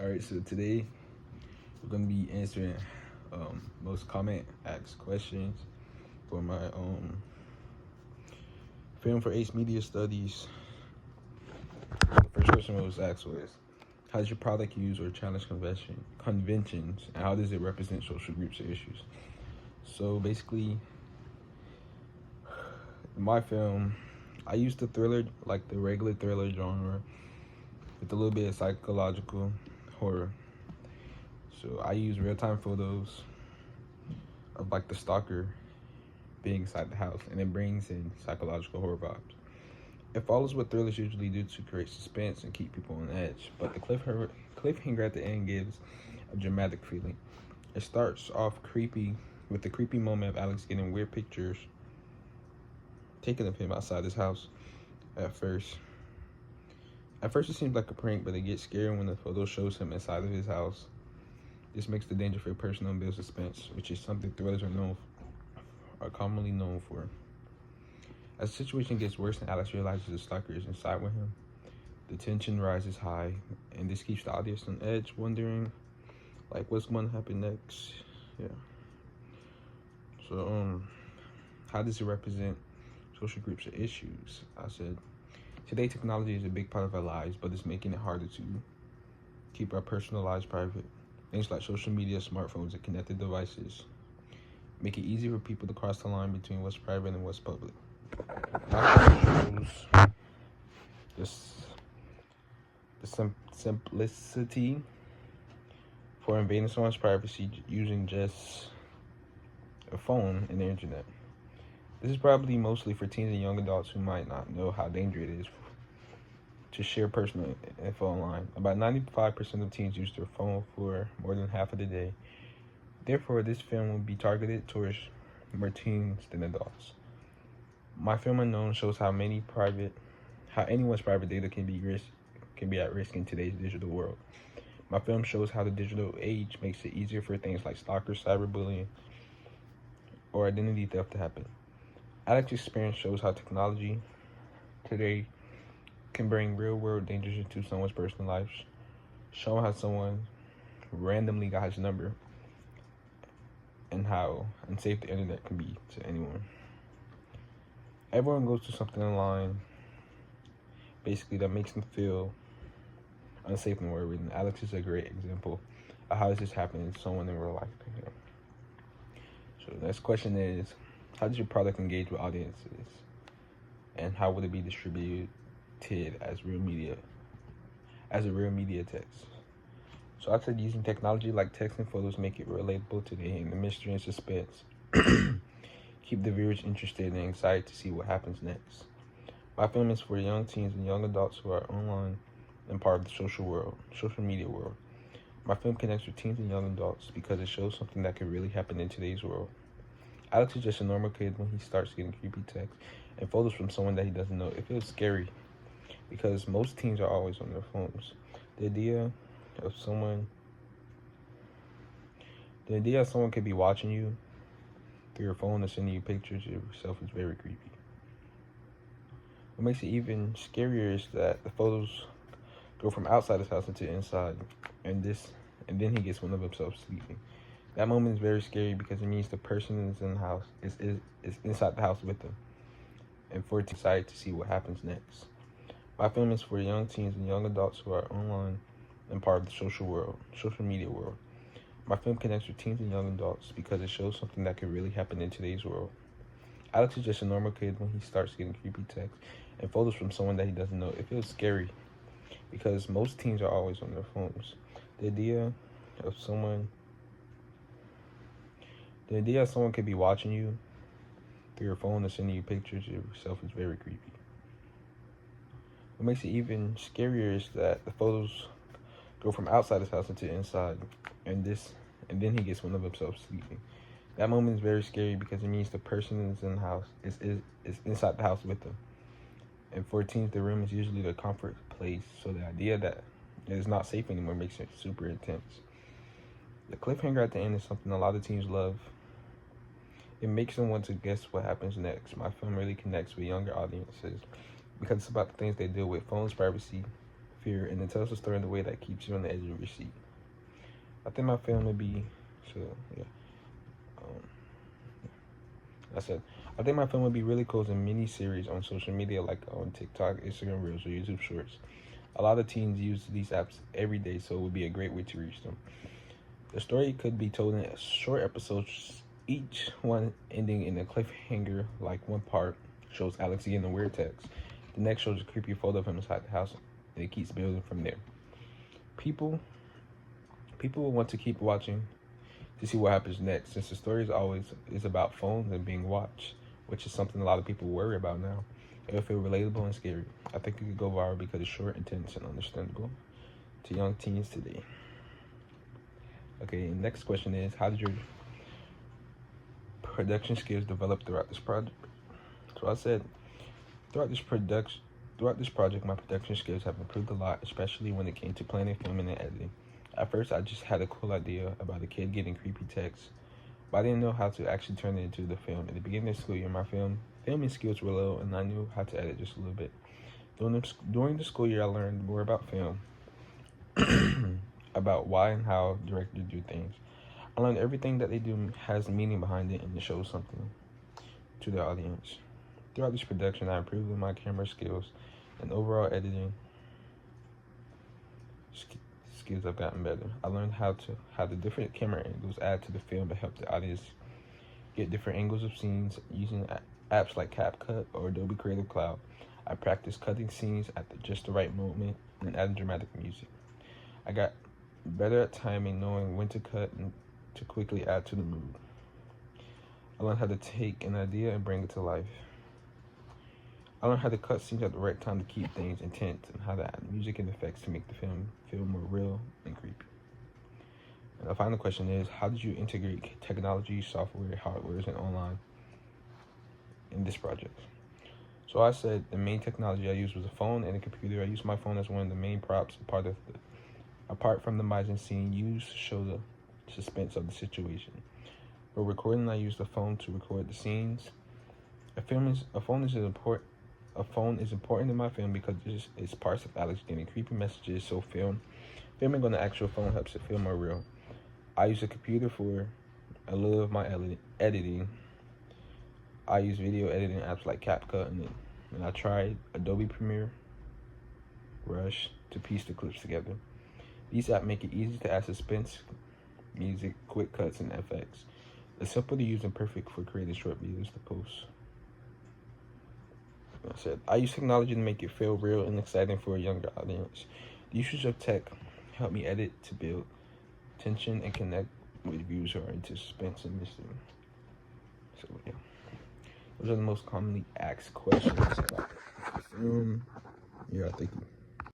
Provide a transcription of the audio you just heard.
Alright, so today we're going to be answering most asked questions for my film for Aice Media Studies. The first question that was asked was, how does your product use or challenge conventions, and how does it represent social groups or issues? So basically, in my film, I used the thriller, like the regular thriller genre, with a little bit of psychological horror. So I use real-time photos of like the stalker being inside the house, and it brings in psychological horror vibes. It follows what thrillers usually do to create suspense and keep people on edge, but the cliffhanger at the end gives a dramatic feeling. It starts off creepy with the creepy moment of Alex getting weird pictures taken of him outside his house. At first it seems like a prank, but it gets scary when the photo shows him inside of his house. This makes the danger feel personal and builds suspense, which is something thrillers are commonly known for. As the situation gets worse and Alex realizes the stalker is inside with him, the tension rises high, and this keeps the audience on edge, wondering like what's going to happen next. Yeah. So how does it represent social groups or issues? I said, today technology is a big part of our lives, but it's making it harder to keep our personal lives private. Things like social media, smartphones, and connected devices make it easy for people to cross the line between what's private and what's public. My shows the simplicity for invading someone's privacy using just a phone and the internet. This is probably mostly for teens and young adults who might not know how dangerous it is to share personal info online. About 95% of teens use their phone for more than half of the day. Therefore, this film will be targeted towards more teens than adults. My film Unknown shows how anyone's private data can be at risk in today's digital world. My film shows how the digital age makes it easier for things like stalkers, cyberbullying, or identity theft to happen. Alex's experience shows how technology today can bring real-world dangers into someone's personal life, showing how someone randomly got his number and how unsafe the internet can be to anyone. Everyone goes through something online, basically, that makes them feel unsafe and worried, and Alex is a great example of how this is happening to someone in real life. So the next question is, how does your product engage with audiences, and how would it be distributed as a real media text? So I said using technology like text and photos make it relatable today, and the mystery and suspense keep the viewers interested and excited to see what happens next. My film is for young teens and young adults who are online and part of the social media world. My film connects with teens and young adults because it shows something that could really happen in today's world. Alex is just a normal kid when he starts getting creepy texts and photos from someone that he doesn't know. It feels scary because most teens are always on their phones. The idea of someone could be watching you through your phone or sending you pictures of yourself is very creepy. What makes it even scarier is that the photos go from outside his house into inside, and then he gets one of himself sleeping. That moment is very scary because it means the person is in the house, is inside the house with them, and for it's excited to see what happens next. My film is for young teens and young adults who are online and part of the social media world. My film connects with teens and young adults because it shows something that could really happen in today's world. Alex is just a normal kid when he starts getting creepy texts and photos from someone that he doesn't know. It feels scary because most teens are always on their phones. The idea of someone could be watching you through your phone or sending you pictures of yourself is very creepy. What makes it even scarier is that the photos go from outside his house into inside, and then he gets one of himself sleeping. That moment is very scary because it means the person is in the house, is inside the house with them. And for teens, the room is usually the comfort place, so the idea that it is not safe anymore makes it super intense. The cliffhanger at the end is something a lot of teens love. It makes them want to guess what happens next. My film really connects with younger audiences because it's about the things they deal with: phones, privacy, fear, and it tells a story in a way that keeps you on the edge of your seat. I think my film would be, so yeah. Um, I said, I think my film would be really cool as a mini series on social media, like on TikTok, Instagram Reels, or YouTube Shorts. A lot of teens use these apps every day, so it would be a great way to reach them. The story could be told in short episodes, each one ending in a cliffhanger, like one part shows Alex getting a weird text. The next shows a creepy photo of him inside the house, and it keeps building from there. People will want to keep watching to see what happens next, since the story is about phones and being watched, which is something a lot of people worry about now. It'll feel relatable and scary. I think it could go viral because it's short, intense, and understandable to young teens today. Okay, next question is, how did your production skills develop throughout this project? So I said, throughout this project, my production skills have improved a lot, especially when it came to planning, filming, and editing. At first, I just had a cool idea about a kid getting creepy texts, but I didn't know how to actually turn it into the film. At the beginning of the school year, my filming skills were low, and I knew how to edit just a little bit. During the school year, I learned more about film, about why and how directors do things. I learned everything that they do has meaning behind it and it shows something to the audience. Throughout this production, I improved in my camera skills and overall editing skills have gotten better. I learned how the different camera angles add to the film to help the audience get different angles of scenes using apps like CapCut or Adobe Creative Cloud. I practiced cutting scenes at just the right moment and adding dramatic music. I got better at timing, knowing when to cut and to quickly add to the mood. I learned how to take an idea and bring it to life. I learned how to cut scenes at the right time to keep things intense and how to add music and effects to make the film feel more real and creepy. And the final question is, how did you integrate technology, software, hardware, and online in this project? So I said the main technology I used was a phone and a computer. I used my phone as one of the main props, apart from the mise-en-scene used to show the suspense of the situation. For recording, I used a phone to record the scenes. A phone is important in my film because it's parts of Alex getting creepy messages, so filming on the actual phone helps it feel more real. I use a computer for a little of my editing. I use video editing apps like CapCut and I tried Adobe Premiere, Rush to piece the clips together. These apps make it easy to add suspense, music, quick cuts, and effects. They're simple to use and perfect for creating short videos to post. I said, I use technology to make it feel real and exciting for a younger audience. The usage of tech helped me edit to build tension and connect with viewers who are into suspense and mystery. So yeah, those are the most commonly asked questions about the film. Yeah, thank you.